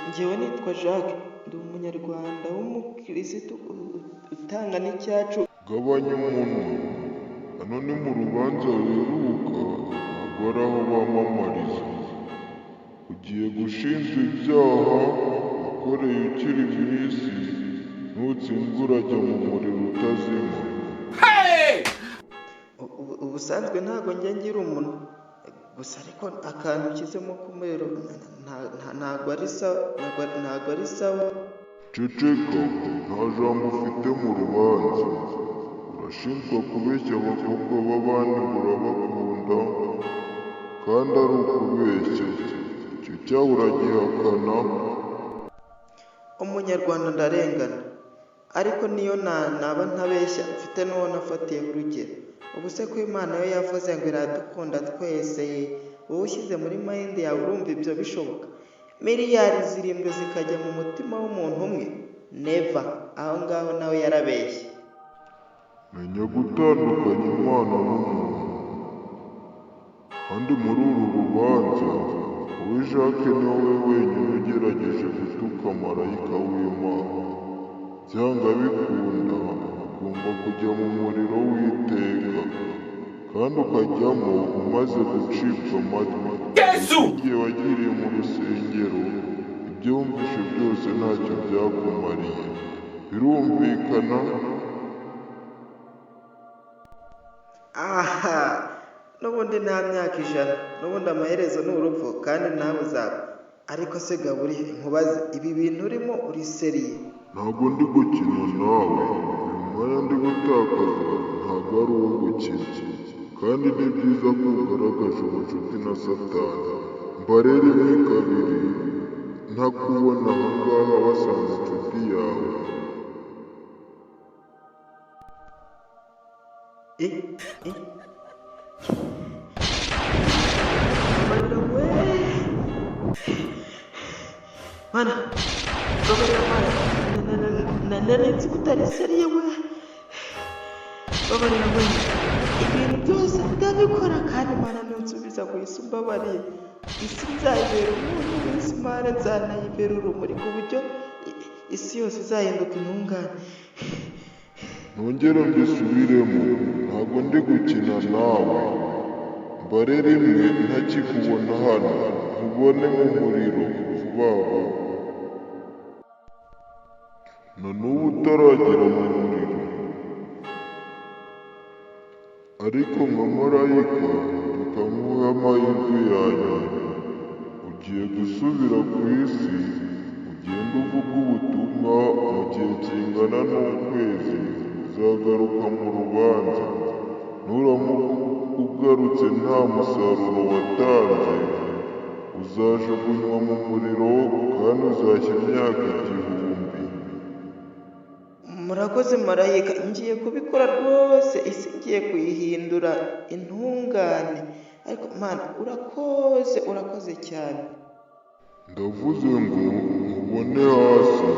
Njyewe nitwa Jacques, ndi umunyarwanda w'umukirisitu utanga n'icyacu. Gabanya umunwa, hano ni mu rubanza ruheruka, ntabwo ari aho bamamariza. Ugiye gushinjwa ibyaha wakoreye ukiri mu isi, nutsindwa urajya mu muriro utazima. Ubusanzwe ntabwo njya ngira umunwa, gusa ariko akantu ushyizemo k'umweru ntabwo ari sawa. Ceceka, nta jambo ufite mu rubanza. Urashinjwa kubeshya abakobwa b'abandi ngo urabakunda, kandi ari ukubeshya. Icyo cyaha uragihakana. Umunyarwanda ndarengana, ariko niyo naba ntabeshya mfite n'uwo nafatiyeho urugero. Ubu se ko Imana yo yavuze ngo iradukunda twese, wowe ushyize muri mayindi yawe urumva ibyo bishoboka? Miliyari 7 zikajya mu mutima w'umuntu umwe? Neva, aho ngaho nawe yarabeshye. Menya gutandukanya Imana n'umuntu. Kandi muri uru rubanza, wowe Jacques ni wowe wenyine ugerageje gutuka malayika w'Imana. Byanga bikunda, ugomba kujya mu muriro w'iteka, kandi ukajyamo umaze gucibwa amatwi. Igihe wagiriye mu rusengero, ibyo wumvishe byose ntacyo byakumariye. Birumvikana? Aha, n'ubundi nta myaka 100, n'ubundi amaherezo ni urupfu, kandi nawe uzapfa. Ariko se Gaburi, nkubaze, ibi bintu urimo uri seriye? Ntabwo ndi gukina nawe, uyu mwanya ndi gutakaza ntabwo ari uwo gukina, kandi ni byiza ko ugaragaje ubucuti na Satani. Mbare 1, 2, ntakubona aha ngaha wasanze inshuti yawe. Mana, nari utari seriye we. Babarira we, ibintu byose ndabikora, kandi Mana ntunsubiza ku isi umbabariye. Isi nzayibera umuntu wese, Mana nzanayibera urumuri ku buryo isi yose izahinduka intungane. Nongere mbisubiremo, ntabwo ndi gukina nawe. Mbare 1 ntakikubona hano, nkubone mu muriro vuba vuba. Na n'ubu utaragera mu muriro, ariko nka malayika reka nguhe amahirwe yanyu. Ugiye gusubira ku isi, ugenda uvuga ubutumwa mu gihe kingana n'ukwezi, uzagaruka mu rubanza. Nuramuka ugarutse nta musaruro watanze, uzajugunywa mu muriro, kandi uzashya imyaka 1000. Murakoze malayika, ngiye kubikora rwose, isi ngiye kuyihindura intungane. Ariko Mana, urakoze cyane. Ndavuze ngo nkubone hasi.